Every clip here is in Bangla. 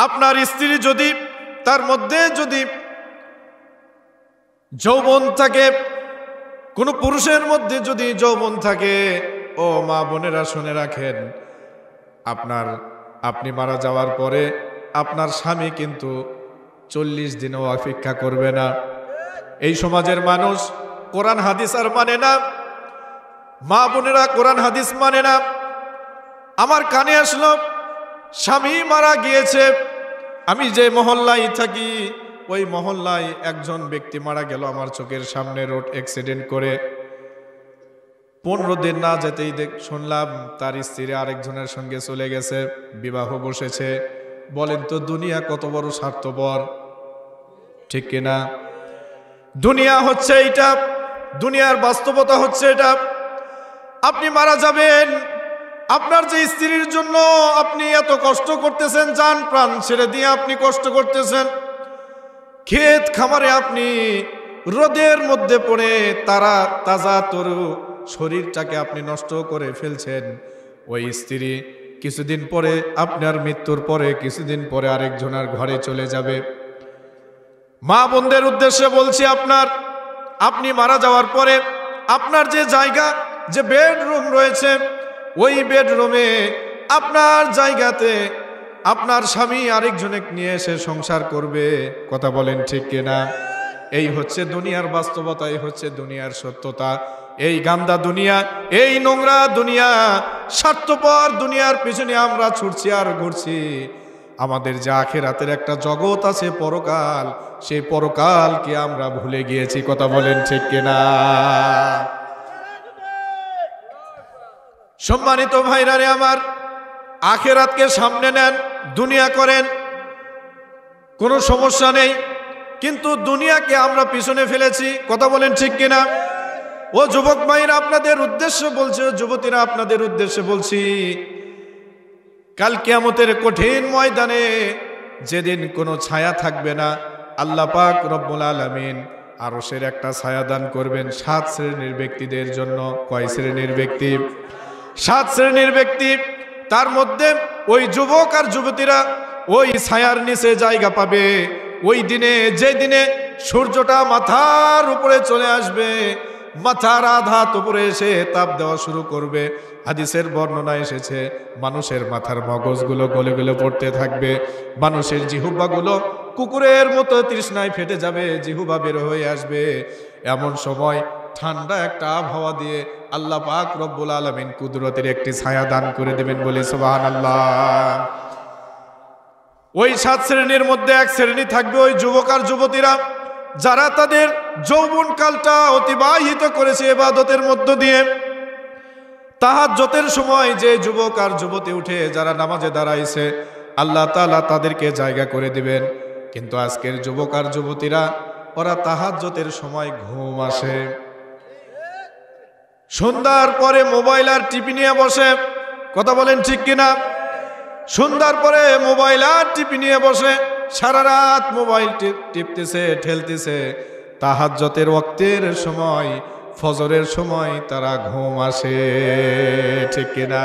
আপনার স্ত্রী যদি তার মধ্যে যদি যৌবন থাকে, কোন পুরুষের মধ্যে যদি যৌবন থাকে, ও মা বোনেরা শুনে রাখেন, আপনি মারা যাওয়ার পরে আপনার স্বামী কিন্তু 40 দিনও অপেক্ষা করবে না। এই সমাজের মানুষ কোরআন হাদিস আর মানে না, মা বোনেরা কোরআন হাদিস মানে না। আমার কানে আসলো, স্বামী মারা গিয়েছে, আমি যে মহল্লায় থাকি ওই মহল্লায় একজন ব্যক্তি মারা গেল আমার চোখের সামনে রোড অ্যাক্সিডেন্ট করে। 15 দিন না যেতেই শুনলাম তার স্ত্রী আরেকজনের সঙ্গে চলে গেছে, বিবাহ বসেছে। বলেন তো দুনিয়া কত বড় স্বার্থপর, ঠিক কিনা? দুনিয়া হচ্ছে এটা, দুনিয়ার বাস্তবতা হচ্ছে এটা। আপনি মারা যাবেন, আপনার যে স্ত্রীর জন্য আপনি এত কষ্ট করতেছেন, জান প্রাণ ছেড়ে দিয়ে আপনি কষ্ট করতেছেন, ক্ষেত খামারে আপনি রোদের মধ্যে পড়ে তাজা তরু শরীরটাকে আপনি নষ্ট করে ফেলছেন। ওই স্ত্রী কিছুদিন পরে, আপনার মৃত্যুর পরে কিছুদিন পরে আরেকজনের ঘরে চলে যাবে। মা বোনদের উদ্দেশ্যে বলছি, আপনি মারা যাওয়ার পরে আপনার যে জায়গা, যে বেডরুম রয়েছে, ওই বেডরুমে আপনার জায়গাতে আপনার স্বামী আরেকজনে নিয়ে এসে সংসার করবে। কথা বলেন ঠিক কিনা? এই হচ্ছে দুনিয়ার বাস্তবতা, এই হচ্ছে দুনিয়ার সত্যতা। এই গান্দা দুনিয়া, এই নোংরা দুনিয়া, স্বার্থপর দুনিয়ার পিছনে আমরা ছুটছি আর ঘুরছি। আমাদের যে আখিরাতের একটা জগৎ আছে, পরকাল, সেই পরকালকে আমরা ভুলে গিয়েছি। কথা বলেন ঠিক কিনা? সম্মানিত ভাইরারে আমার, আখিরাতকে সামনে নেন, দুনিয়া করেন, কোনো সমস্যা নেই, কিন্তু দুনিয়াকে আমরা পিছনে ফেলেছি। কথা বলেন ঠিক কিনা? ও যুবক ভাইরা আপনাদের উদ্দেশ্যে বলছি, ও যুবতীরা আপনাদের উদ্দেশ্যে বলছি, কাল কিয়ামতের কঠিন ময়দানে যেদিন কোনো ছায়া থাকবে না, আল্লাহ পাক রব্বুল আলামিন আরশের একটা ছায়া দান করবেন 7 শ্রেণীর ব্যক্তিদের জন্য। কয় শ্রেণীর ব্যক্তি? 7 শ্রেণীর ব্যক্তি। তার মধ্যে ওই যুবক আর যুবতীরা ওই ছায়ার নিচে জায়গা পাবে। ওই দিনে, যে দিনে সূর্যটা মাথার উপরে চলে আসবে, মাথার আধাত উপরে এসে তাপ দেওয়া শুরু করবে। হাদিসের বর্ণনা এসেছে, মানুষের মাথার মগজগুলো গলে গলে পড়তে থাকবে, মানুষের জিহ্বাগুলো কুকুরের মতো তৃষ্ণায় ফেটে যাবে, জিহ্বা বের হয়ে আসবে। এমন সময় ঠান্ডা একটা আবহাওয়া দিয়ে আল্লাহ পাক রব্বুল আলামিন কুদরতের একটি ছায়া দান করে দেবেন, বলি সুবহানাল্লাহ। ওই 7 শ্রেণীর মধ্যে এক শ্রেণী থাকবে ওই যুবক আর যুবতীরা, যারা তাদের যৌবনকালটা অতিবাহিত করেছে ইবাদতের মধ্য দিয়ে। তাহাজ্জুদের সময় যে যুবক আর যুবতী উঠে যারা নামাজে দাঁড়াইছে, আল্লাহ তাআলা তাদেরকে জায়গা করে দিবেন। কিন্তু আজকের যুবক আর যুবতীরা, ওরা তাহাজ্জুদের সময় ঘুম আসে, সন্ধ্যার পরে মোবাইল আর টিভি নিয়ে বসে। কথা বলেন ঠিক কিনা? সন্ধ্যার পরে মোবাইল আর টিভি নিয়ে বসে সারা রাত মোবাইল টিপতেছে, ঠেলতেছে। তাহাজ্জুদের ওয়াক্তের সময়, ফজরের সময় তারা ঘুম আসে, ঠিক কিনা?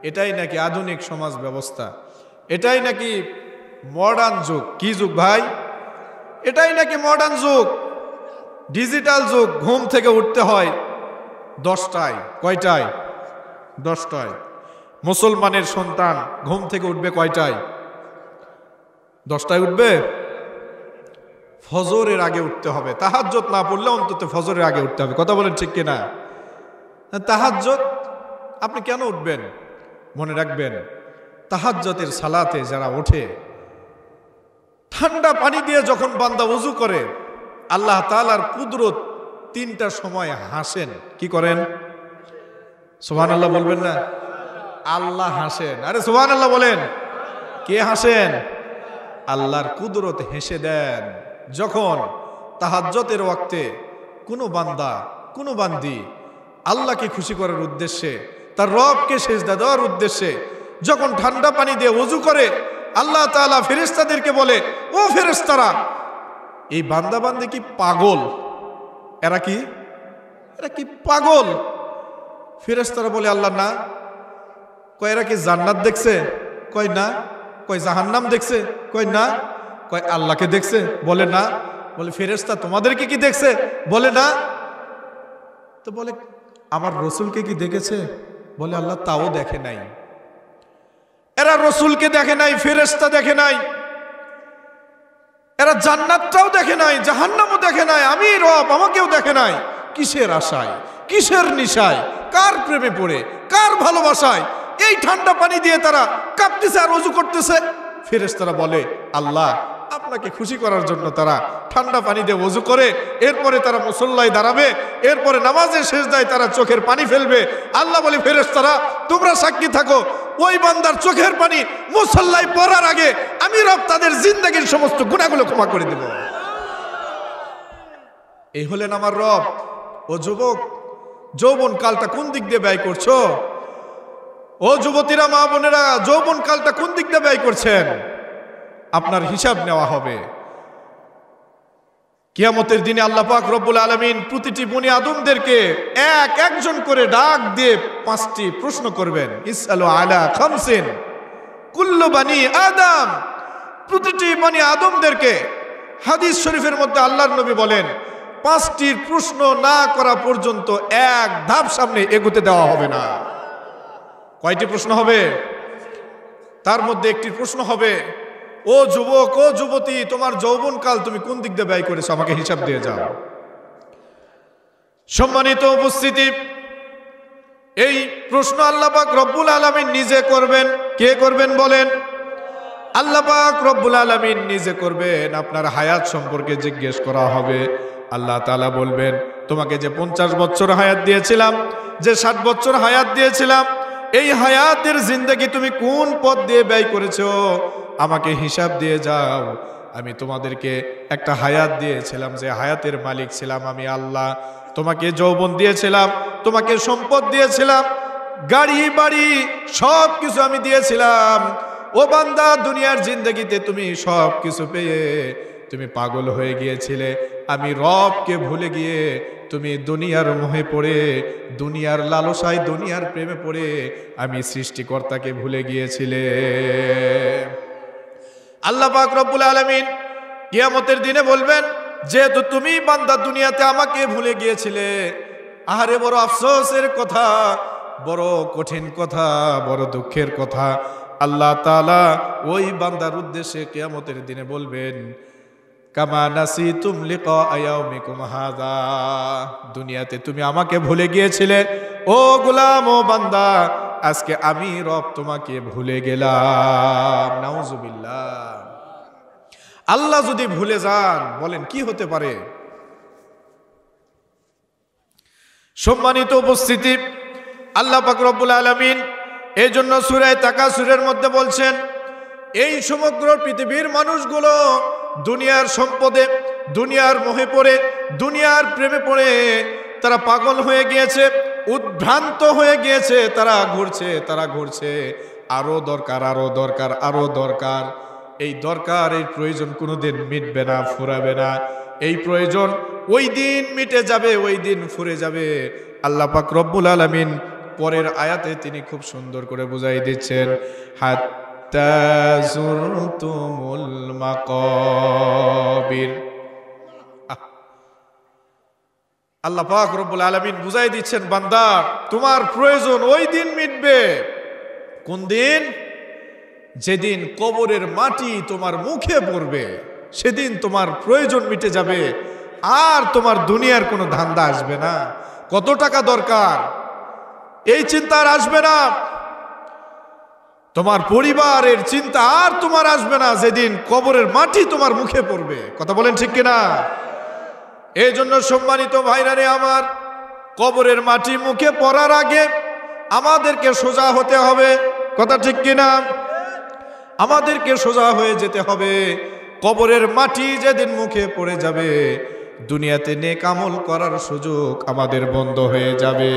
এটাই নাকি আধুনিক সমাজ ব্যবস্থা, এটাই নাকি মডার্ন যুগ। কি যুগ ভাই? এটাই নাকি মডার্ন যুগ, ডিজিটাল যুগ। ঘুম থেকে উঠতে হয় 10টায়। কয়টায়? 10টায়। মুসলমানের সন্তান ঘুম থেকে উঠবে কয়টায়? 10টায় উঠবে। ফজরের আগে উঠতে হবে, তাহাজ্জুদ না পড়লে অন্তত ফজরের আগে উঠতে হবে। কথা বলেন ঠিক কিনা? তাহাজ্জুদ আপনি কেন উঠবেন? মনে রাখবেন, তাহাজ্জুদের সালাতে যারা ওঠে, ঠান্ডা পানি দিয়ে যখন বান্দা ওযু করে, আল্লাহ তাআলার কুদরত 3টা সময় হাসেন। কি করেন? সুবহানাল্লাহ বলবেন না? আল্লাহ হাসেন। আরে সুবহানাল্লাহ বলেন। কে হাসেন? আল্লাহর কুদরত হেসে দেন যখন তাহাজ্জুদের ওয়াক্তে কোনো বান্দা, কোনো বান্দি আল্লাহকে খুশি করার উদ্দেশ্যে, তার রবকে সিজদা দেওয়ার উদ্দেশ্যে যখন ঠান্ডা পানি দিয়ে ওযু করে, আল্লাহ তাআলা ফেরেশতাদেরকে বলে, ও ফেরেশতারা, এই বান্দা বান্দি কি পাগল? এরা কি পাগল? ফেরেশতারা বলে, আল্লাহ না। কয় এরা কি জান্নাত দেখছে? কয় না। কয় জাহান্নাম দেখছে? কয় না। কয় আল্লাহকে দেখছে? বলে না। বলে ফেরেশতা তোমাদেরকে কি দেখছে? বলে না। তো বলে আমার রসুলকে কি দেখেছে? বলে আল্লাহ তাও দেখে নাই। এরা রসুলকে দেখে নাই, ফেরেশতা দেখে নাই, এরা জান্নাতটাও দেখে নাই, জাহান্নামও দেখে নাই, আমি রব আমাকেও দেখে নাই। কিসের আশায়, কিসের নিশায়, কার প্রেমে পড়ে, কার ভালোবাসায় এই ঠান্ডা পানি দিয়ে তারা কাঁপতেছে আর ওযু করতেছে? ফেরেশতারা বলে আল্লাহ আপনাকে খুশি করার জন্য তারা ঠান্ডা পানি দিয়ে ওযু করে, এরপরে তারা মুসল্লায় দাঁড়াবে, এরপরে নামাজের সেজদায় তারা চোখের পানি ফেলবে। আল্লাহ বলে ফেরেশতারা তোমরা সাক্ষী থাকো, ওই বান্দার চোখের পানি মুসল্লায় পড়ার আগে আমি রব তাদের জিন্দেগীর সমস্ত গুনাহগুলো ক্ষমা করে দেব। এই হলেন আমার রব। ও যুবক, যৌবন কালটা কোন দিক দিয়ে ব্যয় করছো? ও যুবতীরা, মা বোনেরা, যৌবন কালটা কোন দিক দিয়ে ব্যয় করছেন? আপনার হিসাব নেওয়া হবে কিয়ামতের দিনে। আল্লাহ পাক রব্বুল আলামিন প্রতিটি বনি আদমদেরকে একজন করে ডাক দিয়ে 5টি প্রশ্ন করবেন। ইসআলু আলা খামসিন কুল্লু বানি আদম। প্রতিটি বনি আদমদেরকে হাদিস শরীফের মধ্যে আল্লাহর নবী বলেন 5টির প্রশ্ন না করা পর্যন্ত এক ধাপ সামনে এগোতে দেওয়া হবে না। কয়টি প্রশ্ন হবে? তার মধ্যে একটি প্রশ্ন হবে, ও যুবক, ও যুবতী, তোমার যৌবনকাল তুমি কোন দিক দিয়ে ব্যয় করেছো আমাকে হিসাব দিয়ে যাও। সম্মানিত উপস্থিতি, এই প্রশ্ন আল্লাহ পাক রব্বুল আলামিন নিজে করবেন। কে করবেন বলেন? আল্লাহ পাক রব্বুল আলামিন নিজে করবেন। আপনার হায়াত সম্পর্কে জিজ্ঞেস করা হবে। আল্লাহ তাআলা বলবেন তোমাকে যে 50 বছর হায়াত দিয়েছিলাম, যে 60 বছর হায়াত দিয়েছিলাম, এই হায়াতের জিন্দেগি তুমি কোন পথ দিয়ে ব্যয় করেছো আমাকে হিসাব দিয়ে যাও। আমি তোমাদেরকে একটা হায়াত দিয়েছিলাম, যে হায়াতের মালিক ছিলাম আমি আল্লাহ। তোমাকে যৌবন দিয়েছিলাম, তোমাকে সম্পদ দিয়েছিলাম, গাড়ি বাড়ি সব কিছু আমি দিয়েছিলাম। ও বান্দা, দুনিয়ার জিন্দেগিতে তুমি সব কিছু পেয়ে তুমি পাগল হয়ে গিয়েছিলে। আমি রবকে ভুলে গিয়ে তুমি দুনিয়ার মোহে পড়ে, দুনিয়ার লালসায়, দুনিয়ার প্রেমে পড়ে আমি সৃষ্টিকর্তাকে ভুলে গিয়েছিলে। আল্লাহ পাক রব্বুল আলামিন কিয়ামতের দিনে বলবেন, যেহেতু তুমি বান্দা দুনিয়াতে আমাকে ভুলে গিয়েছিলে, আহারে বড় আফসোসের কথা, বড় কঠিন কথা, বড় দুঃখের কথা। আল্লাহ তাআলা ওই বান্দার উদ্দেশ্যে কিয়ামতের দিনে বলবেন, কামা নাসিতুম লিকা ইয়াউমিকুম হাযা। দুনিয়াতে তুমি আমাকে ভুলে গিয়েছিলে, ও গোলাম, ও বান্দা, আজকে আমি রব তোমাকে ভুলে গেলাম। নাউজুবিল্লাহ। আল্লাহ যদি ভুলে যান, বলেন কি হতে পারে? সম্মানিত উপস্থিতি, আল্লাহ পাক রব্বুল আলামিন এই জন্য সূরা তাকাসুরের মধ্যে বলছেন, এই সমগ্র পৃথিবীর মানুষগুলো দুনিয়ার সম্পদে, দুনিয়ার মোহে পড়ে, দুনিয়ার প্রেমে পড়ে তারা পাগল হয়ে গিয়েছে, উদ্ভ্রান্ত হয়ে গিয়েছে। তারা ঘুরছে, আরো দরকার, আরো দরকার, আরো দরকার। এই দরকার, এই প্রয়োজন কোনোদিন মিটবে না, ফুরাবে না। এই প্রয়োজন ওই দিন মিটে যাবে, ওই দিন ফুরে যাবে। আল্লাহ পাক রব্বুল আলামিন পরের আয়াতে তিনি খুব সুন্দর করে বুঝাই দিচ্ছেন, হাত্তা যুরতুমুল মাকাবির। আল্লাহ পাক রব্বুল আলামিন বুঝাই দিচ্ছেন, বান্দা তোমার প্রয়োজন ওই দিন মিটবে। কোন দিন? যেদিন কবরের মাটি তোমার মুখে পড়বে, সেদিন তোমার প্রয়োজন মিটে যাবে, আর তোমার দুনিয়ার কোনো ধান্দা আসবে না। কত টাকা দরকার এই চিন্তা আর আসবে না। তোমার পরিবারের চিন্তা আর তোমার আসবে না যেদিন কবরের মাটি তোমার মুখে পড়বে। কথা বলেন ঠিক কিনা? এই জন্য সম্মানিত ভাইরা রে আমার, কবরের মাটি মুখে পড়ার আগে আমাদেরকে সোজা হতে হবে। কথা ঠিক কিনা? আমাদেরকে সোজা হয়ে যেতে হবে। কবরের মাটি যেদিন মুখে পড়ে যাবে, দুনিয়াতে নেক আমল করার সুযোগ আমাদের বন্ধ হয়ে যাবে।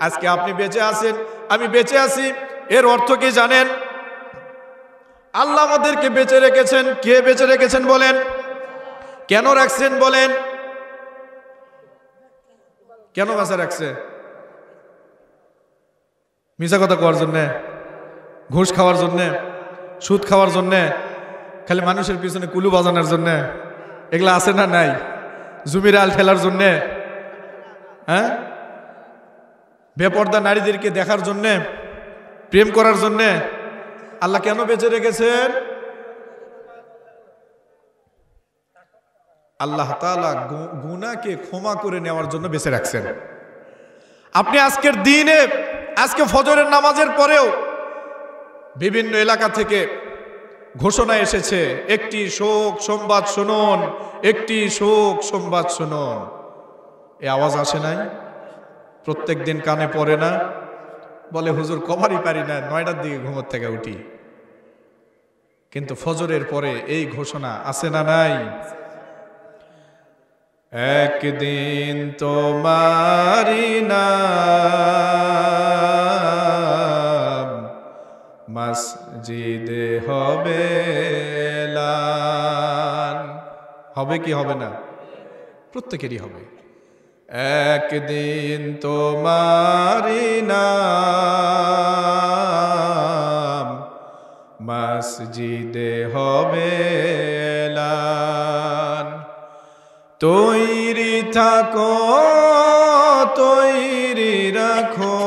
আজকে আপনি বেঁচে আছেন, আমি বেঁচে আছি, এর অর্থ কি জানেন? আল্লাহ আমাদেরকে বেঁচে রেখেছেন। কে বেঁচে রেখেছেন বলেন? কেন রাখছেন বলেন? কেন বেঁচে রাখছে? মিছা কথা কওয়ার জন্যে? ঘুষ খাওয়ার জন্যে? সুদ খাওয়ার জন্যে, খালি মানুষের পিছনে কুলু বাজানোর জন্যে, এগুলা আছে না নাই? জমির আল ফেলার জন্যে, হ্যাঁ, বেপর্দা নারীদেরকে দেখার জন্যে, প্রেম করার জন্যে আল্লাহ কেন বেঁচে রেখেছেন? আল্লাহ তাআলা গুনাহকে ক্ষমা করে নেওয়ার জন্য বেঁচে রাখছেন। আপনি আজকের দিনে, আজকে ফজরের নামাজের পরেও বিভিন্ন এলাকা থেকে ঘোষণা এসেছে, একটি শোক সংবাদ শুনুন, একটি শোক সংবাদ শুনুন। এই আওয়াজ আসে নাই? প্রত্যেক দিন কানে পড়ে না? বলে হুজুর কভারই পারি না, 9টার দিকে ঘুমোর থেকে উঠি। কিন্তু ফজরের পরে এই ঘোষণা আছে না নাই? একদিন তোমারি নাম মসজিদে হবে এলান। হবে কি হবে না? প্রত্যেকেরই হবে। একদিন তোমারি নাম মসজিদে হবে এলান। তৈরি থাকো, তৈরি রাখো,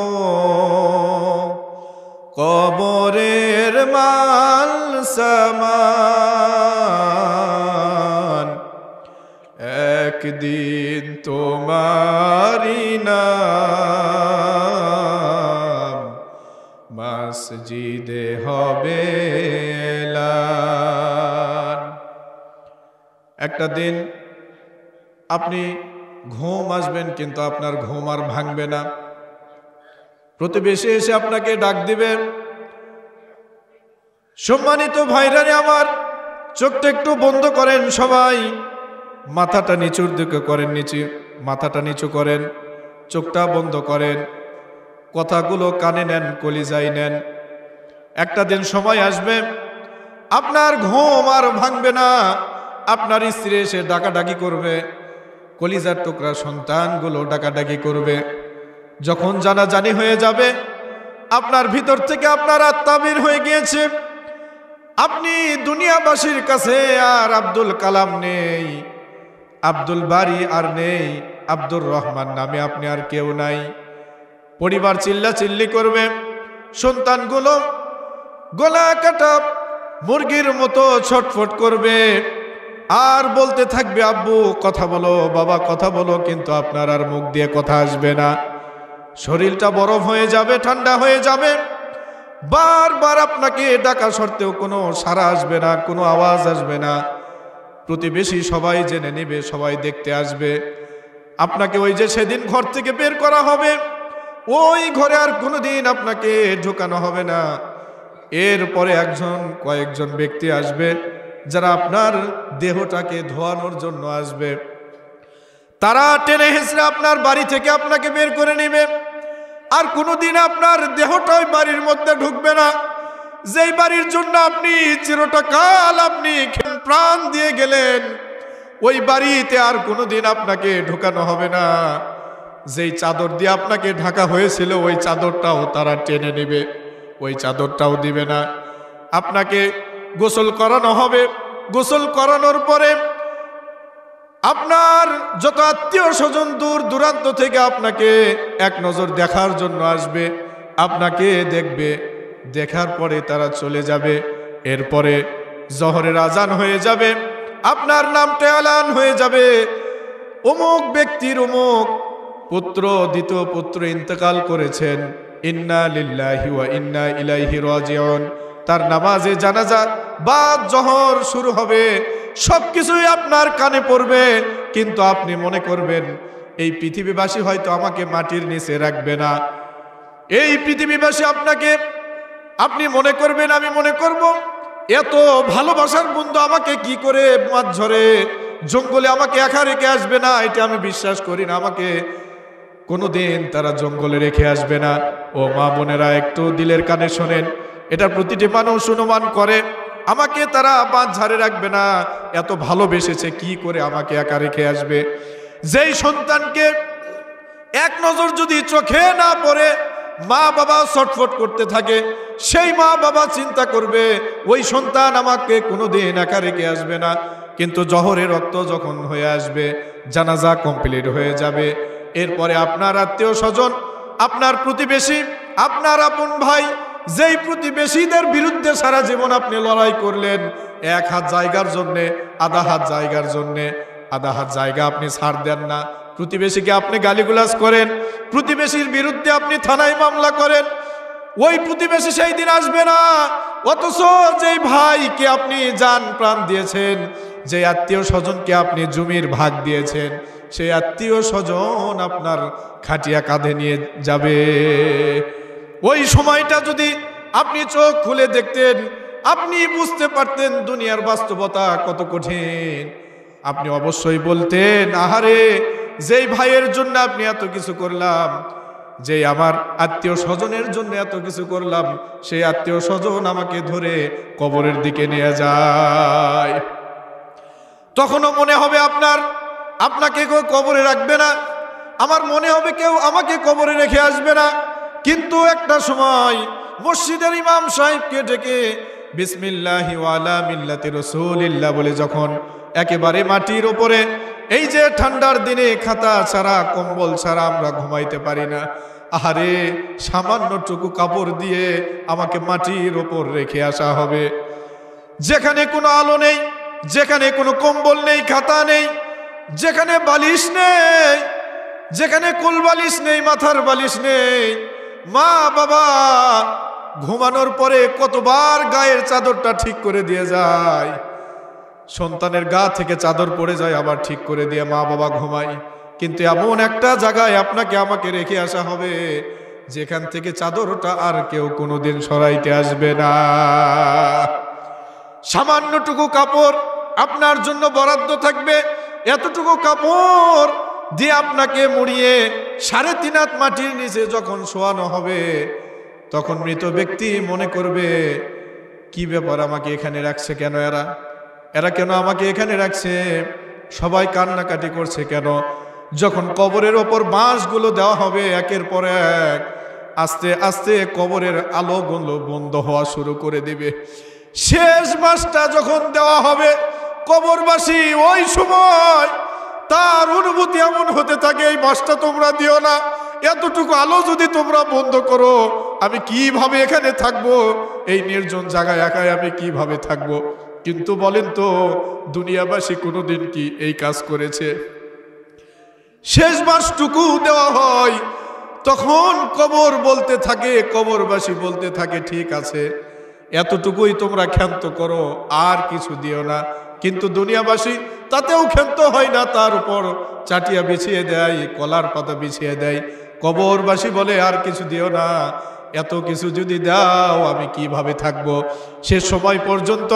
কবরের মাল সামান। একদিন তোমারি নাম মসজিদে হবে এলান। একটা দিন আপনি ঘুম আসবেন, কিন্তু আপনার ঘুম আর ভাঙবে না। প্রতিবেশী এসে আপনাকে ডাক দিবেন, সম্মানিত ভাইরারে আমার, চোখটা একটু বন্ধ করেন, সবাই মাথাটা নিচুর দিকে করেন, মাথাটা নিচু করেন, চোখটা বন্ধ করেন, কথাগুলো কানে নেন, কলিজায় নেন। একটা দিন সময় আসবে আপনার ঘুম আর ভাঙবে না। আপনার স্ত্রী এসে ডাকাডাকি করবে, কলিজার টুকরা সন্তানগুলো ডাকাডাকি করবে। যখন জানাজানি হয়ে যাবে, আপনার ভিতর থেকে আপনার আত্মা বের হয়ে গিয়েছে, আপনি দুনিয়াবাসীর কাছে আর আব্দুল কালাম নেই, আব্দুল বারি আর নেই, আব্দুর রহমান নামে আপনি আর কেউ নাই। পরিবার চিল্লাচিল্লি করবে, সন্তানগুলো গলা কাটা মুরগির মতো ছটফট করবে আর বলতে থাকবে, আব্বু কথা বলো, বাবা কথা বলো, কিন্তু আপনার আর মুখ দিয়ে কথা আসবে না। শরীরটা বরফ হয়ে যাবে, ঠান্ডা হয়ে যাবে। বারবার আপনাকে ডাকা সত্ত্বেও কোনো সাড়া আসবে না, কোনো আওয়াজ আসবে না। প্রতিবেশী সবাই জেনে নেবে, সবাই দেখতে আসবে আপনাকে। ওই যে সেদিন ঘর থেকে বের করা হবে, ওই ঘরে আর কোনোদিন আপনাকে ঢোকানো হবে না। এরপরে কয়েকজন ব্যক্তি আসবে, যারা আপনার দেহটাকে ধোয়ানোর জন্য আসবে। তারা টেনে হেঁচড়ে আপনার বাড়ি থেকে আপনাকে বের করে নেবে। আর কোনোদিন আপনার দেহটাই বাড়ির মধ্যে ঢুকবে না। যেই বাড়ির জন্য আপনি চিরটাকাল আপনি প্রাণ দিয়ে গেলেন, ওই বাড়িতে আর কোনোদিন আপনাকে ঢোকানো হবে না। যেই চাদর দিয়ে আপনাকে ঢাকা হয়েছিল, ওই চাদরটাও তারা টেনে নেবে, ওই চাদরটাও দিবে না। আপনাকে গোসল করানো হবে। গোসল করানোর পরে আপনার যত আত্মীয় স্বজন দূর দূরান্ত থেকে আপনাকে এক নজর দেখার জন্য আসবে, আপনাকে দেখবে। দেখার পরে তারা চলে যাবে। এরপরে জহরের আজান হয়ে যাবে, আপনার নামটা এলান হয়ে যাবে, অমুক ব্যক্তির অমুক পুত্র, দ্বিতীয় পুত্র ইন্তেকাল করেছেন, ইন্না লিল্লাহি ওয়া ইন্না ইলাইহি রাজিউন। তার নামাজে জানাজা বাদ জহর শুরু হবে। সবকিছুই আপনার কানে পড়বে, কিন্তু আপনি মনে করবেন এই পৃথিবীবাসী হয়তো আমাকে মাটির নিচে রাখবে না। এই পৃথিবীবাসী আপনি মনে করবেন, আমি মনে করব এত ভালোবাসার বন্ধু আমাকে কি করে মাছ ঝরে জঙ্গলে আমাকে একা রেখে আসবে না। এটা আমি বিশ্বাস করি না, আমাকে কোনোদিন তারা জঙ্গলে রেখে আসবে না। ও মা বোনেরা, একটু দিলের কানে শোনেন, এটা প্রতিটি মানুষ অনুমান করে আমাকে তারা বাঁধ ঝাড়ে রাখবে না। এত ভালোবেসেছে, কি করে আমাকে একা রেখে আসবে। যেই সন্তানকে এক নজর যদি চোখে না পড়ে, মা বাবা ছটফট করতে থাকে, সেই মা বাবা চিন্তা করবে ওই সন্তান আমাকে কোনোদিন একা রেখে আসবে না। কিন্তু জহরের রক্ত যখন হয়ে আসবে, জানাজা কমপ্লিট হয়ে যাবে, এরপরে আপনার আত্মীয় স্বজন, আপনার প্রতিবেশী, আপনার আপন ভাই, যেই প্রতিবেশীদের বিরুদ্ধে সারা জীবন আপনি লড়াই করলেন, এক হাত জায়গার জন্যে, আধা হাত জায়গার জন্যে, আধা হাত জায়গা আপনি ছাড় দেন না, প্রতিবেশীকে আপনি গালিগুলাজ করেন, প্রতিবেশীর বিরুদ্ধে আপনি থানায় মামলা করেন, ওই প্রতিবেশী সেই দিন আসবে না। অথচ যেই ভাইকে আপনি জান প্রাণ দিয়েছেন, যে আত্মীয় স্বজনকে আপনি জমির ভাগ দিয়েছেন, সেই আত্মীয় স্বজন আপনার খাটিয়া কাঁধে নিয়ে যাবে। ওই সময়টা যদি আপনি চোখ খুলে দেখতেন, আপনি বুঝতে পারতেন দুনিয়ার বাস্তবতা কত কঠিন। আপনি অবশ্যই বলতেন, আহারে, যেই ভাইয়ের জন্য আপনি এত কিছু করলাম, যে আমার আত্মীয় স্বজনের জন্য এত কিছু করলাম, সেই আত্মীয় স্বজন আমাকে ধরে কবরের দিকে নিয়ে যায়। তখনও মনে হবে আপনাকে কেউ কবরে রাখবে না, আমার মনে হবে কেউ আমাকে কবরে রেখে আসবে না। কিন্তু একটা সময় মসজিদের ইমাম সাহেবকে ডেকে বিসমিল্লাহি ওয়া আলা মিল্লাতি রাসূলিল্লাহ বলে যখন একেবারে মাটির ওপরে, এই যে ঠান্ডার দিনে খাতা ছাড়া কম্বল ছাড়া আমরা ঘুমাইতে পারি না, আহারে, সামান্যটুকু কাপড় দিয়ে আমাকে মাটির ওপর রেখে আসা হবে, যেখানে কোনো আলো নেই, যেখানে কোনো কম্বল নেই, খাতা নেই, যেখানে বালিশ নেই, যেখানে কোল বালিশ নেই, মাথার বালিশ নেই। মা বাবা ঘুমানোর পরে কতবার গায়ের চাদরটা ঠিক করে দিয়ে যায়, সন্তানের গা থেকে চাদর পড়ে যায়, আবার ঠিক করে দিয়ে মা বাবা ঘুমায়। কিন্তু এমন একটা জায়গায় আপনাকে আমাকে রেখে আসা হবে, যেখান থেকে চাদরটা আর কেউ কোনোদিন সরাইতে আসবে না। সামান্যটুকু কাপড় আপনার জন্য বরাদ্দ থাকবে, এতটুকু কাপড় দিয়ে আপনাকে মুড়িয়ে 3.5 হাত মাটির নিচে যখন শোয়ানো হবে, তখন মৃত ব্যক্তি মনে করবে, কি ব্যাপার, আমাকে এখানে রাখছে কেন, এরা কেন আমাকে এখানে রাখছে, সবাই কান্নাকাটি করছে কেন। যখন কবরের ওপর বাঁশগুলো দেওয়া হবে একের পর এক, আস্তে আস্তে কবরের আলোগুলো বন্ধ হওয়া শুরু করে দিবে। শেষ বাঁশটা যখন দেওয়া হবে, কবরবাসী ওই সময় তার অনুভূতি এমন হতে থাকে, এই বাঁশটা তোমরা দিও না, এতটুকু আলো যদি তোমরা বন্ধ করো, আমি কিভাবে এখানে থাকবো, এই নির্জন জায়গায় একাই আমি কিভাবে থাকবো। কিন্তু বলেন তো, দুনিয়াবাসী কোনোদিন কি এই কাজ করেছে? শেষ বাঁশটুকু দেওয়া হয়, তখন কবর বলতে থাকে, কবরবাসী বলতে থাকে, ঠিক আছে, এতটুকুই তোমরা ক্ষান্ত করো, আর কিছু দিও না। কিন্তু দুনিয়াবাসী তাতেও ক্ষান্ত হয় না, তার উপর চাটিয়া বিছিয়ে দেয়, কলার পাতা বিছিয়ে দেয়। কবরবাসী বলে, আর কিছু দিও না, এত কিছু যদি দাও আমি কিভাবে থাকবো। সে সময় পর্যন্ত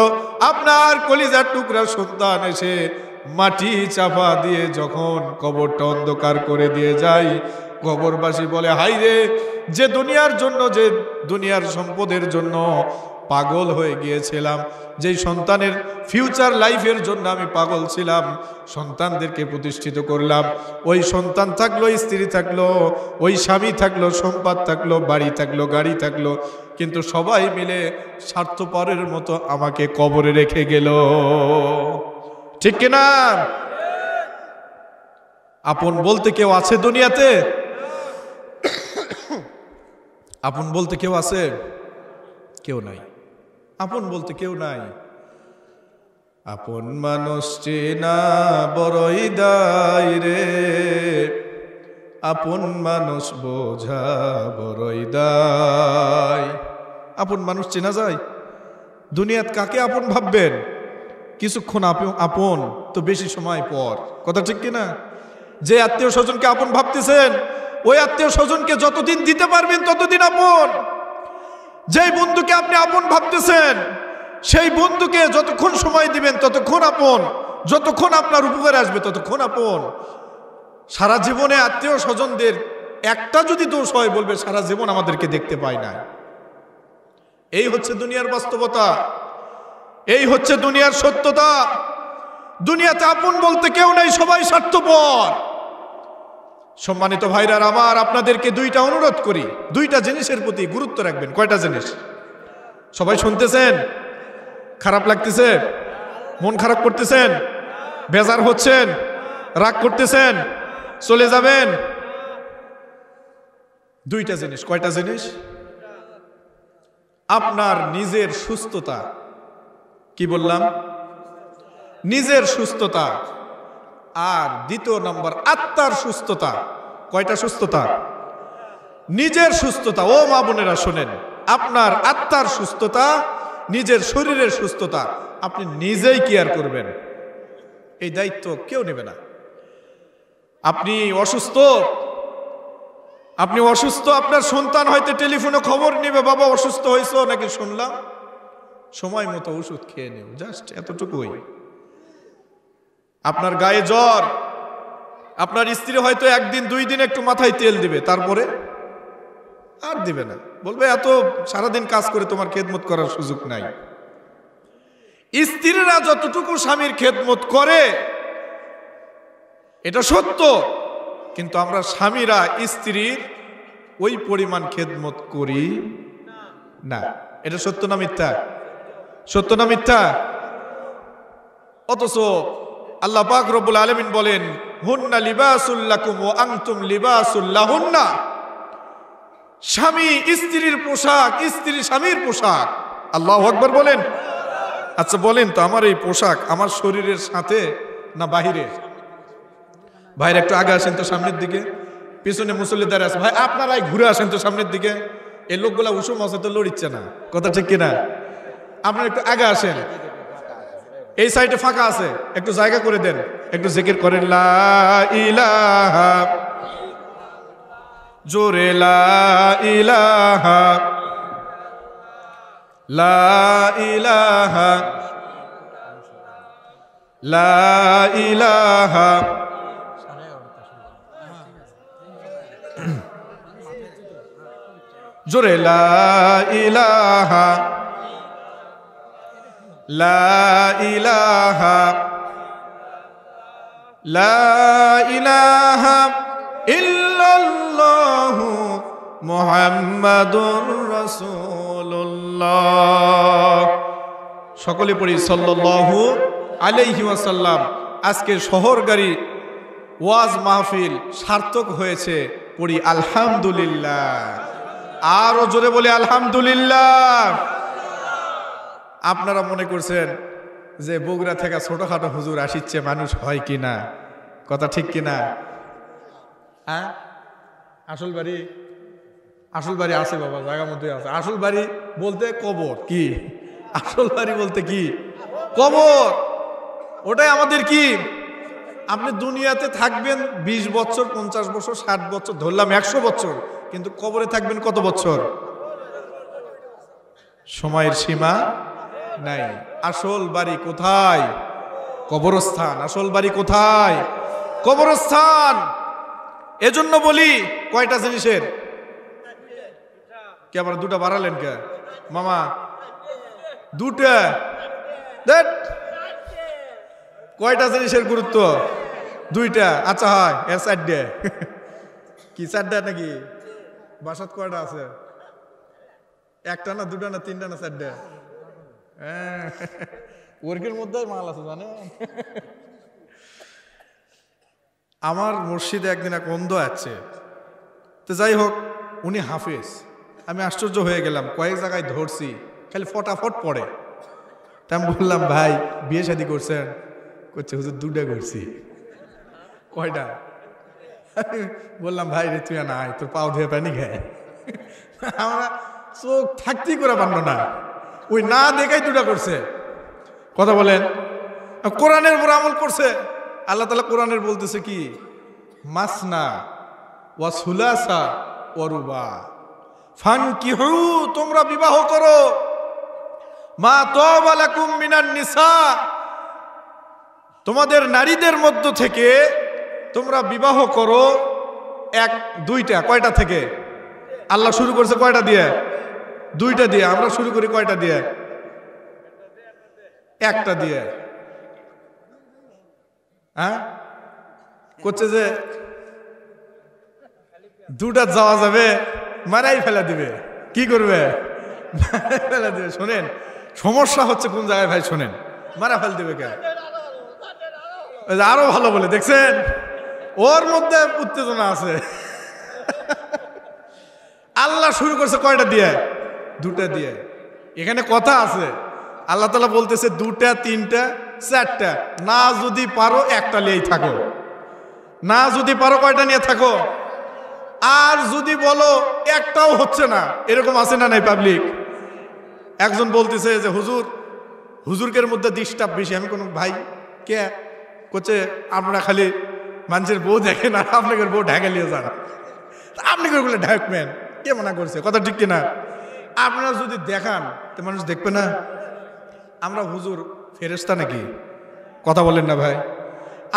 আপনার কলিজার টুকরা সন্তান এসে মাটি চাপা দিয়ে যখন কবরটা অন্ধকার করে দিয়ে যায়, কবরবাসী বলে, হাই রে, যে দুনিয়ার জন্য, যে দুনিয়ার সম্পদের জন্য পাগল হয়ে গিয়েছিলাম, যেই সন্তানের ফিউচার লাইফের জন্য আমি পাগল ছিলাম, সন্তানদেরকে প্রতিষ্ঠিত করলাম, ওই সন্তান থাকলো, স্ত্রী থাকলো, ওই স্বামী থাকলো, সম্পদ থাকলো, বাড়ি থাকলো, গাড়ি থাকলো, কিন্তু সবাই মিলে স্বার্থপরের মতো আমাকে কবরে রেখে গেল। ঠিক কিনা? আপন বলতে কেউ আছে দুনিয়াতে? আপন বলতে কেউ আছে? কেউ নাই। আপন বলতে কেউ নাই। আপন মানুষ চেনা বড়ই দায় রে, আপন মানুষ বোঝা বড়ই দায়। আপন মানুষ চেনা যায়? দুনিয়াত কাকে আপন ভাববেন? কিছুক্ষণ আপন তো বেশি সময় পর, কথা ঠিক কিনা? যে আত্মীয় স্বজনকে আপন ভাবতেছেন, ওই আত্মীয় স্বজনকে যতদিন দিতে পারবেন ততদিন আপন। যেই বন্ধুকে আপনি আপন ভাবতেছেন, সেই বন্ধুকে যতক্ষণ সময় দিবেন ততক্ষণ আপন, যতক্ষণ আপনার উপকারে আসবে ততক্ষণ আপন। সারা জীবনে আত্মীয় স্বজনদের একটা যদি দোষ হয়, বলবে সারা জীবন আমাদেরকে দেখতে পায় না। এই হচ্ছে দুনিয়ার বাস্তবতা, এই হচ্ছে দুনিয়ার সত্যতা। দুনিয়াতে আপন বলতে কেউ নাই, সবাই স্বার্থপর। সম্মানিত ভাইরা আমার, আপনাদেরকে দুইটা অনুরোধ করি, দুইটা জিনিসের প্রতি গুরুত্ব রাখবেন। কয়টা জিনিস? সবাই শুনতেছেন? খারাপ লাগতেছে? মন খারাপ করতেছেন? বেজার হচ্ছেন? রাগ করতেছেন? চলে যাবেন? দুইটা জিনিস। কয়টা জিনিস? আপনার নিজের সুস্থতা, কি বললাম? নিজের সুস্থতা। আর দ্বিতীয় নম্বর আত্মার সুস্থতা। কয়টা সুস্থতা? নিজের সুস্থতা। ও মা বোনেরা শোনেন, আপনার আত্মার সুস্থতা, নিজের শরীরের সুস্থতা আপনি নিজেই কেয়ার করবেন। এই দায়িত্ব কেউ নেবে না। আপনি অসুস্থ, আপনার সন্তান হয়তো টেলিফোনে খবর নেবে, বাবা অসুস্থ হয়েছো নাকি শুনলাম, সময় মতো ওষুধ খেয়ে নিও, জাস্ট এতটুকুই। আপনার গায়ে জ্বর, আপনার স্ত্রী হয়তো একদিন দুই দিন একটু মাথায় তেল দিবে, তারপরে আর দিবে না, বলবে এত সারাদিন কাজ করে তোমার খেদমত করার সুযোগ নাই। স্ত্রীরা যতটুকু স্বামীর খেদমত করে এটা সত্য, কিন্তু আমরা স্বামীরা স্ত্রীর ওই পরিমাণ খেদমত করি না। এটা সত্য না মিথ্যা? সত্য না মিথ্যা? অথচ আল্লাহ পাক রব্বুল আলামিন বলেন, হুন্না লিবাসুল লাকুম ওয়া আনতুম লিবাসুল লাহুন্না। স্বামী স্ত্রীর পোশাক, স্ত্রী স্বামীর পোশাক। আল্লাহু আকবার বলেন। আচ্ছা বলেন তো, আমার এই পোশাক আমার শরীরের সাথে না বাহিরে? ভাইরা একটু আগে আসেন তো সামনের দিকে, পিছনে মুসল্লি দাঁড়িয়ে আছে, ভাই আপনারাই ঘুরে আসেন তো সামনের দিকে। এই লোকগুলা উসুম আছে তো লড়িচ্ছে না, কথা ঠিক কিনা? আপনারা একটু আগে আসেন, এই সাইডে ফাঁকা আছে, একটু জায়গা করে দেন, একটু জিকির করেন লা ইলাহা, জোরে লা ইলাহা, লা ইলাহা, লা ইলাহা। জোরে লা ইলাহা, লা ইলাহা, লা ইলাহা ইল্লাল্লাহু মুহাম্মাদুর রাসূলুল্লাহ। সকলে পড়ি সাল্লাল্লাহু আলাইহি ওয়াসাল্লাম। আজকে শহরগাড়ি ওয়াজ মাহফিল সার্থক হয়েছে, পড়ি আলহামদুলিল্লাহ। আরো জোরে বলি আলহামদুলিল্লাহ। আপনারা মনে করছেন যে বগুড়া থেকে ছোটখাটো হুজুর আসিচ্ছে, মানুষ হয় কিনা, কথা ঠিক কিনা? হ্যাঁ, আসল বাড়ি আছে বাবা, জায়গা মধ্যে আছে। আসল বাড়ি বলতে কবর। কি আসল বাড়ি বলতে? কি কবর। ওটাই আমাদের কি। আপনি দুনিয়াতে থাকবেন 20 বছর, 50 বছর, 60 বছর, ধরলাম 100 বছর, কিন্তু কবরে থাকবেন কত বছর? সময়ের সীমা নাই। আসল বাড়ি কোথায়? কবরস্থান। আসল বাড়ি কোথায়? কবরস্থান। এজন্য বলি কয়টা জিনিসের, কে আবার দুটা বাড়ালেন কে মামা? দুটা। কয়টা জিনিসের গুরুত্ব? দুইটা। আচ্ছা হয় এর চারটে। কি চারটা নাকি? বাসাত কয়টা আছে? একটা না দুটা না তিনটা না চারটা? ওয়ার্কের মধ্যে মাল আছে জানে। আমার মসজিদে একদিন এক অন্ধ আছে, তো যাই হোক উনি হাফেজ। আমি আশ্চর্য হয়ে গেলাম, কয়েক জায়গায় ধরছি, খালি ফটাফট পড়ে। তা আমি বললাম, ভাই বিয়ে শাদী করছেন? করছে হুজুর দুটা করছি। কয়টা? বললাম ভাই রে তুই নাই, তোর পাও ধুয়ে পানি খায়। আমরা চোখ থাকতেই করে পারল না, ওই না দেখাই দুটা করছে। কথা বলেন, কোরআনের উপর আমল করছে। আল্লাহ তাআলা কোরআনের বলতেছে কি, মাসনা ওয়া সুলাসা ওয়া রুবা ফানকিহু, তোমরা বিবাহ করো, মা তাবা লাকুম মিনান নিসা, তোমাদের নারীদের মধ্য থেকে তোমরা বিবাহ করো এক দুইটা। কয়টা থেকে? আল্লাহ শুরু করছে কয়টা দিয়ে? দুইটা দিয়ে। আমরা শুরু করি কয়টা দিয়ে? একটা দিয়ে। হ্যাঁ করছে যে দুটা যাওয়া যাবে, মারাই ফেলা দিবে। কি করবে? ফেলা দিবে। শোনেন সমস্যা হচ্ছে কোন জায়গায় ভাই, শোনেন, মারা ফেল দিবে কে? আরো ভালো বলে দেখছেন, ওর মধ্যে উত্তেজনা আছে। আল্লাহ শুরু করছে কয়টা দিয়ে? দুটা দিয়ে। এখানে কথা আছে, আল্লাহ তাআলা বলতেছে দুটা, তিনটা, চারটা, না যদি পারো একটা নিয়েই থাকো, না যদি পারো কয়টা নিয়ে থাকো। আর যদি বলো একটাও হচ্ছে না, এরকম আছে না নাই পাবলিক? একজন বলতেছে যে হুজুরকের মধ্যে ডিস্টার্ব বেশি। আমি কোন ভাই কে করছে, আপনারা খালি মানুষের বউ দেখেন আর আপনাকে বউ ঢাকা নিয়ে যান, আপনি করে ঢাকবেন, কে মানা করছে? কথা ঠিক কিনা? আপনারা যদি দেখান তো মানুষ দেখবে না? আমরা হুজুর ফেরেশতা নাকি? কথা বলেন না ভাই।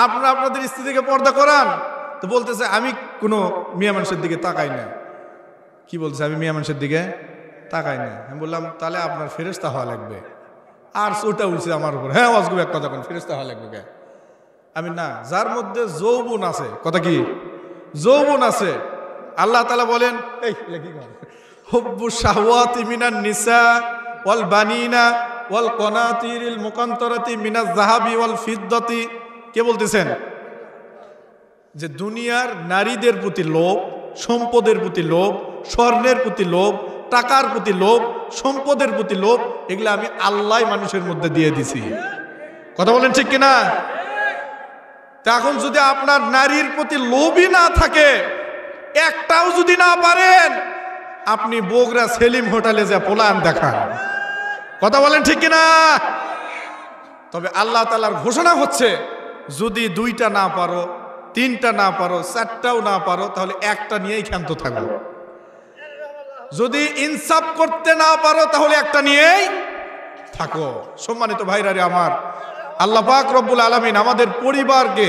আপনারা আপনাদের স্ত্রীকে পর্দা করান, তো বলতেছে আমি কোনো মিয়া মানুষের দিকে তাকাই না। কি বলছে? আমি মিয়া মানুষের দিকে তাকাই না। আমি বললাম তাহলে আপনার ফেরেশতা হওয়া লাগবে। আর ওটা উঠছে আমার উপর, হ্যাঁ অজগব এক কথা কোন ফেরেশতা হওয়া লাগবে কে? আমি না, যার মধ্যে যৌবন আছে, কথা কি যৌবন আছে। আল্লাহ তাআলা বলেন এই কি করেন, হুব্বু শাহওয়াতি মিনান নিসা ওয়াল বানিনা ওয়াল কনাতিরিল মুকান্তারাতি মিনাজ যাহাবি ওয়াল ফিদ্দাতি। কে বলতেছেন? যে দুনিয়ার নারীদের প্রতি লোভ, সম্পদের প্রতি লোভ, স্বর্ণের প্রতি লোভ, টাকার প্রতি লোভ, সম্পদের প্রতি লোভ, এগুলো আমি আল্লাহ মানুষের মধ্যে দিয়ে দিছি। কথা বলেন ঠিক কিনা? তা এখন যদি আপনার নারীর প্রতি লোভই না থাকে, একটাও যদি না পারেন, আপনি বগুড়া সেলিম হোটেলে যা পোলান দেখান। কথা বলেন ঠিক কিনা? তবে আল্লাহ তাআলার ঘোষণা হচ্ছে যদি দুইটা না পারো, তিনটা না পারো, চারটাও না পারো, তাহলে একটা নিয়েই ক্ষান্ত থাকো। যদি ইনসাফ করতে না পারো তাহলে একটা নিয়েই থাকো। সম্মানিত ভাইরা রে আমার, আল্লাহ পাক রব্বুল আলামিন আমাদের পরিবারকে,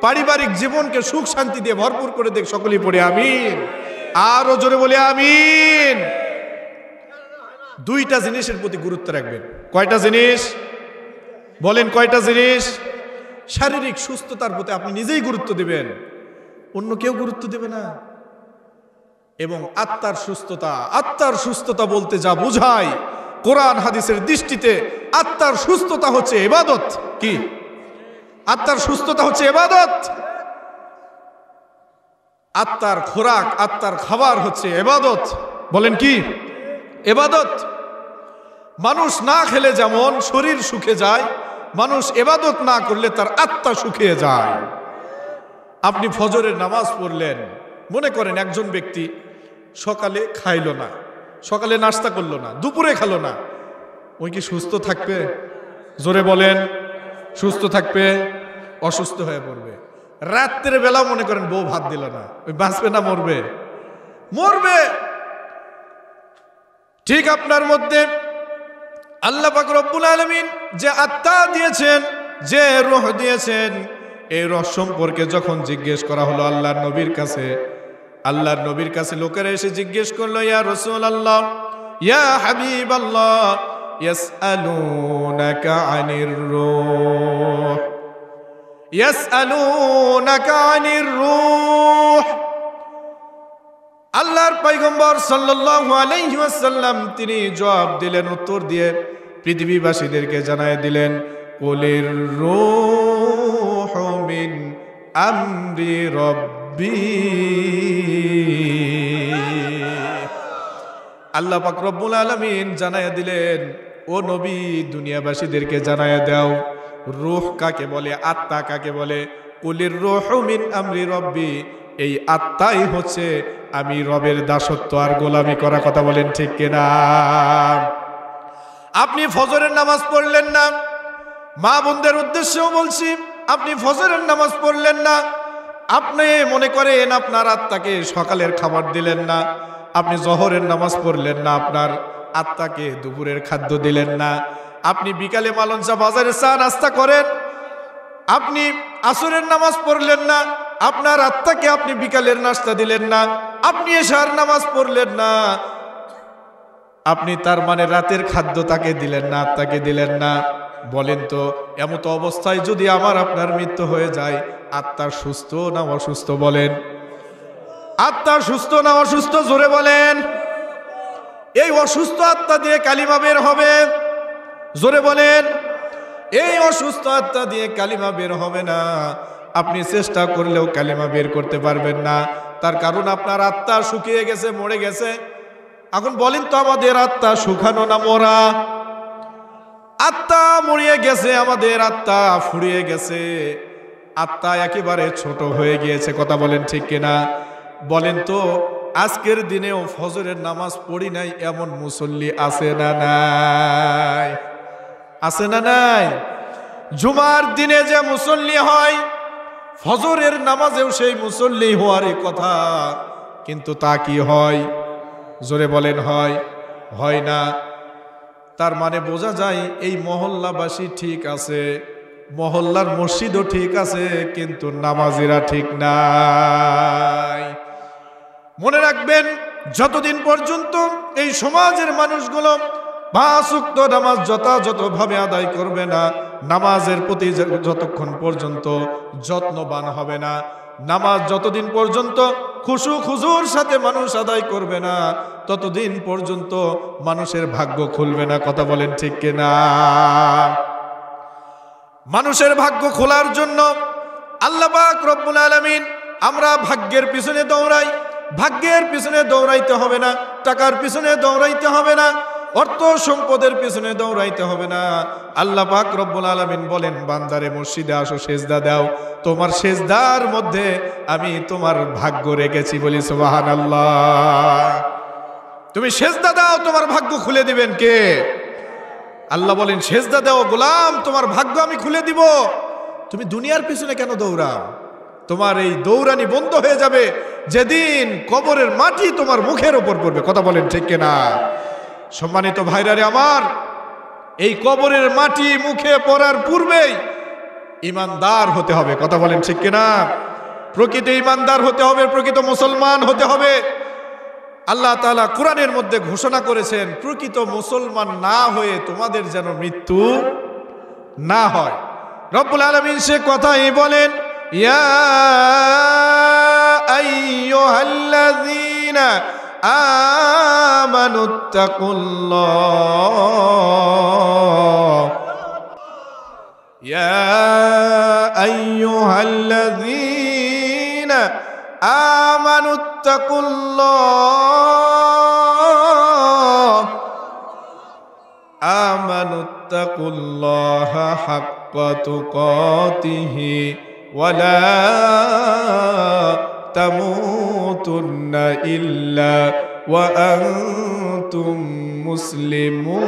পারিবারিক জীবনকে সুখ শান্তি দিয়ে ভরপুর করে দেখ। সকলেই পড়ে আমিন। আরো জোরে বলে আমিন। দুইটা জিনিসের প্রতি গুরুত্ব রাখবেন। কয়টা জিনিস বলেন? কয়টা জিনিস? শারীরিক সুস্থতার প্রতি আপনি নিজেই গুরুত্ব দিবেন, অন্য কেউ গুরুত্ব দেবে না। এবং আত্মার সুস্থতা, আত্মার সুস্থতা বলতে যা বোঝায় কোরআন হাদিসের দৃষ্টিতে আত্মার সুস্থতা হচ্ছে ইবাদত। কি? আত্মার সুস্থতা হচ্ছে ইবাদত। আত্মার খোরাক, আত্মার খাবার হচ্ছে ইবাদত। বলেন কি? ইবাদত। মানুষ না খেলে যেমন শরীর শুকিয়ে যায়, মানুষ ইবাদত না করলে তার আত্মা শুকিয়ে যায়। আপনি ফজরের নামাজ পড়লেন, মনে করেন একজন ব্যক্তি সকালে খাইলো না, সকালে নাস্তা করলো না, দুপুরে খেলো না, ওই কি সুস্থ থাকবে? জোরে বলেন। সুস্থ থাকবে? অসুস্থ হয়ে পড়বে। রাত্রের বেলা মনে করেন বউ ভাত দিল না, ওই বাঁচবে না মরবে? মরবে। ঠিক আপনার মধ্যে আল্লাহ পাক রব্বুল আলামিন যে আত্মা দিয়েছেন, যে রূহ দিয়েছেন, এই রূহ সম্পর্কে যখন জিজ্ঞেস করা হলো আল্লাহর নবীর কাছে, আল্লাহর নবীর কাছে লোকেরা এসে জিজ্ঞেস করলো, ইয়া রাসূলুল্লাহ, ইয়া হাবিবাল্লাহ, ইয়াসআলুনাকা আনির রূহ, ইয়াসআলুনাকা আনির রূহ। আল্লাহর পয়গম্বর সাল্লাল্লাহু আলাইহি ওয়াসাল্লাম তিনি জবাব দিলেন, উত্তর দিয়ে পৃথিবীবাসীদেরকে জানায় দিলেন, কুলির রূহু মিন আমরি রব্বি। আল্লাহ পাক রব্বুল আলামিন জানায় দিলেন, ও নবী দুনিয়াবাসীদেরকে জানায় দাও রূহ কাকে বলে, আত্মা কাকে বলে। কুলির রূহু মিন আমরি রব্বি, এই আত্মাই হচ্ছে আমি রবের দাসত্ব আর গোলামি করা। কথা বলেন ঠিক কিনা? আপনি ফজরের নামাজ পড়লেন না, মা বোনদের উদ্দেশ্যেও বলছি, আপনি ফজরের নামাজ পড়লেন না, আপনি মনে করেন আপনার আত্মাকে সকালের খাবার দিলেন না, আপনি জোহরের নামাজ পড়লেন না, আপনার আত্মাকে দুপুরের খাদ্য দিলেন না, আপনি বিকালে মালঞ্চা বাজারে চা নাস্তা করেন, আপনি আসরের নামাজ পড়লেন না, আপনার আত্মাকে আপনি বিকালের নাস্তা দিলেন না, আপনি এশার নামাজ পড়লেন না, আপনি তার মানে রাতের খাদ্য তাকে দিলেন না, আত্মাকে দিলেন না। বলেন তো এমত অবস্থায় যদি আমার আপনার মৃত্যু হয়ে যায়, আত্মার সুস্থ না অসুস্থ? বলেন। আত্মা সুস্থ না অসুস্থ? জোরে বলেন। এই অসুস্থ আত্মা দিয়ে কালিমা বের হবে। জোরে বলেন। এই অসুস্থ আত্মা দিয়ে কালিমা বের হবে না। আপনি চেষ্টা করলেও কালিমা বের করতে পারবেন না। তার কারণ আপনার আত্মা শুকিয়ে গেছে, মরে গেছে। এখন বলেন তো, আমাদের আত্মা শুকানো না মরা? আত্মা মরিয়ে গেছে, আমাদের আত্মা ফুরিয়ে গেছে, আত্মা একেবারে ছোট হয়ে গিয়েছে। কথা বলেন ঠিক কিনা? বলেন তো, আজকের দিনেও ফজরের নামাজ পড়ি নাই এমন মুসল্লি আছে না নাই? আছে না নাই? জুমার দিনে যে মুসল্লি হয়, ফজরের নামাজেও সেই মুসল্লি হওয়ারই কথা, কিন্তু তা কি হয়? জোরে বলেন, হয়? হয় না। তার মানে বোঝা যায় এই মহল্লাবাসী ঠিক আছে, মহল্লার মসজিদও ঠিক আছে, কিন্তু নামাজিরা ঠিক নাই। মনে রাখবেন, যতদিন পর্যন্ত এই সমাজের মানুষগুলো 5 ওয়াক্ত নামাজ যথাযথভাবে আদায় করবে না, নামাজের প্রতি যতক্ষণ পর্যন্ত যত্নবান হবে না, নামাজ যতদিন পর্যন্ত খুশু খুজুর সাথে মানুষ আদায় করবে না, ততদিন পর্যন্ত মানুষের ভাগ্য খুলবে না। কথা বলেন ঠিক কিনা? মানুষের ভাগ্য খোলার জন্য আল্লাহ পাক রব্বুল আলামিন, আমরা ভাগ্যের পিছনে দৌড়াই। ভাগ্যের পিছনে দৌড়াইতে হবে না, টাকার পিছনে দৌড়াইতে হবে না, অর্থ সম্পদের পিছনে দৌড়াইতে হবে না। আল্লাহ পাক রব্বুল আলামিন বলেন, বান্দারে মসজিদে আসো, সেজদা দাও, তোমার সেজদার মধ্যে আমি তোমার ভাগ্য রেখেছি। বলি সুবহানাল্লাহ। তুমি সেজদা দাও, তোমার ভাগ্য খুলে দিবেন কে? আল্লাহ বলেন, সেজদা দাও গোলাম, তোমার ভাগ্য আমি খুলে দিব। তুমি দুনিয়ার পিছনে কেন দৌড়াও? তোমার এই দৌড়ানি বন্ধ হয়ে যাবে যেদিন কবরের মাটি তোমার মুখের ওপর পড়বে। কথা বলেন ঠিক কিনা? সম্মানিত ভাইরারে আমার, এই কবরের মাটি মুখে পড়ার পূর্বেই ইমানদার হতে হবে। কথা বলেন ঠিক কিনা? প্রকৃত ইমানদার হতে হবে, প্রকৃত মুসলমান হতে হবে। আল্লাহ তাআলা কোরআনের মধ্যে ঘোষণা করেছেন, প্রকৃত মুসলমান না হয়ে তোমাদের যেন মৃত্যু না হয়। রব্বুল আলামিন সে কথাই বলেন, ইয়া আইয়ুহাল্লাযীনা আমানুত্তাকুল্লাহ, ইয়া আইয়ুহাল্লাযীনা আমানুত্তাকুল্লাহ হাক্কা তুকাতিহি ওয়ালা তামুতুন্না ইল্লা ওয়া আনতুম মুসলিমুন।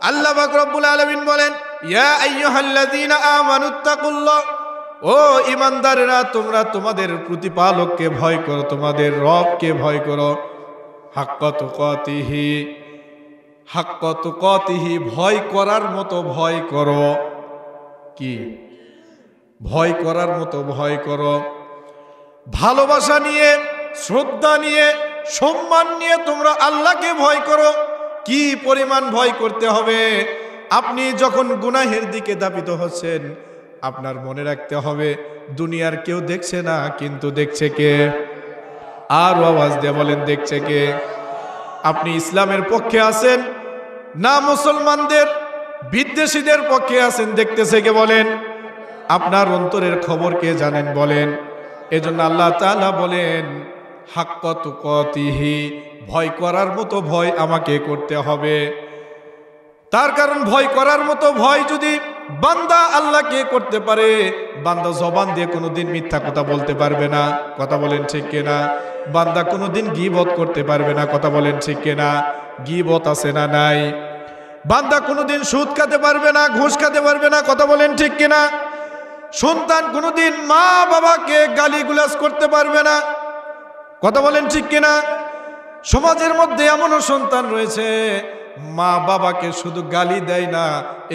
আল্লাহ পাক রব্বুল আলামিন বলেন, ইয়া আইয়ুহাল্লাযীনা আমানুত্তাকুল্লাহ, ও ঈমানদারেরা, তোমরা তোমাদের প্রতিপালককে ভয় করো, তোমাদের রবকে ভয় করো। হাক্কা তুকাতিহি, হাক্কা তুকাতিহি, ভয় করার মতো ভয় করো। কি? ভয় করার মতো ভয় করো। ভালোবাসা নিয়ে, শ্রদ্ধা নিয়ে, সম্মান নিয়ে তোমরা আল্লাহকে ভয় করো। কি পরিমাণ ভয় করতে হবে? আপনি যখন গুনাহের দিকে ধাবিত হচ্ছেন, আপনার মনে রাখতে হবে, দুনিয়ার কেউ দেখছে না, কিন্তু দেখছে কে? আর আওয়াজ দিয়ে বলেন, দেখছে কে? আপনি ইসলামের পক্ষে আছেন না মুসলমানদের বিদ্বেষীদের পক্ষে আছেন, দেখতেছে কে? বলেন। আপনার অন্তরের খবর কে জানেন? বলেন। এজন্য আল্লাহ তাআলা বলেন, হাক্কা তুকাতিহি, ভয় করার মতো ভয় আমাকে করতে হবে। তার কারণ, ভয় করার মতো ভয় যদি বান্দা আল্লাহকে করতে পারে, বান্দা জবান দিয়ে কোনোদিন মিথ্যা কথা বলতে পারবে না। কথা বলেন ঠিক কিনা? বান্দা কোনোদিন গীবত করতে পারবে না। কথা বলেন ঠিক কিনা? গীবত আছে না নাই? বান্দা কোনোদিন সুদ খেতে পারবে না, ঘুষ খেতে পারবে না। কথা বলেন ঠিক কিনা? সন্তান কোনোদিন মা বাবাকে গালিগুলাজ করতে পারবে না। কথা বলেন ঠিক কিনা? সমাজের মধ্যে এমনও সন্তান রয়েছে, মা বাবাকে শুধু গালি দেয় না,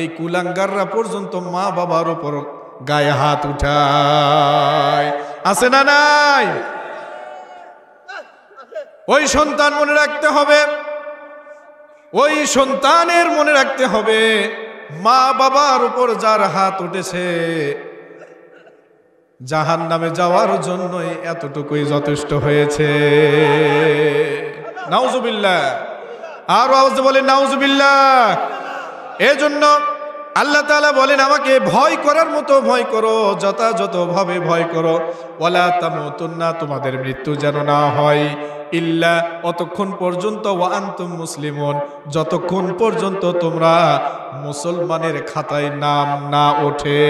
এই কুলাঙ্গাররা পর্যন্ত মা বাবার উপর গায়ে হাত উঠায়। আছে না নাই? ওই সন্তান মনে রাখতে হবে, ওই সন্তানের মনে রাখতে হবে, মা বাবার উপর যার হাত উঠেছে, জাহান্নামে যাওয়ার জন্যই এতটুকুই যথেষ্ট হয়েছে। নাউজুবিল্লাহ, আর আওয়াজ বলে নাউজুবিল্লাহ। এজন্য আল্লাহ তাআলা বলেন, আমাকে ভয় করার মতো ভয় করো, যথাযথভাবে ভয় করো। ওয়ালা তামুতুন্না, তোমাদের মৃত্যু যেন না হয়, ইল্লা, অতক্ষণ পর্যন্ত, ওয়া আনতুম মুসলিমুন, যতক্ষণ পর্যন্ত তোমরা মুসলমানের খাতায় নাম না ওঠে।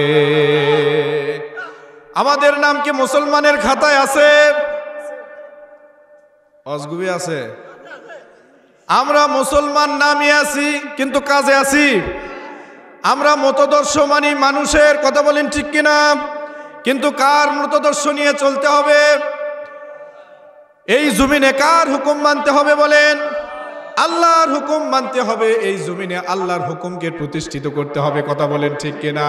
আমাদের নাম কি মুসলমানের খাতায় আছে? অজগুবি আছে? আমরা মুসলমান নামে আছি, কিন্তু কাজে আছি। আমরা মতদর্শ মানি মানুষের, কথা বলেন ঠিক কিনা? কিন্তু কার মতদর্শ নিয়ে চলতে হবে? এই জমিনে কার হুকুম মানতে হবে বলেন? আল্লাহর হুকুম মানতে হবে। এই জমিনে আল্লাহর হুকুমকে প্রতিষ্ঠিত করতে হবে, কথা বলেন ঠিক কিনা?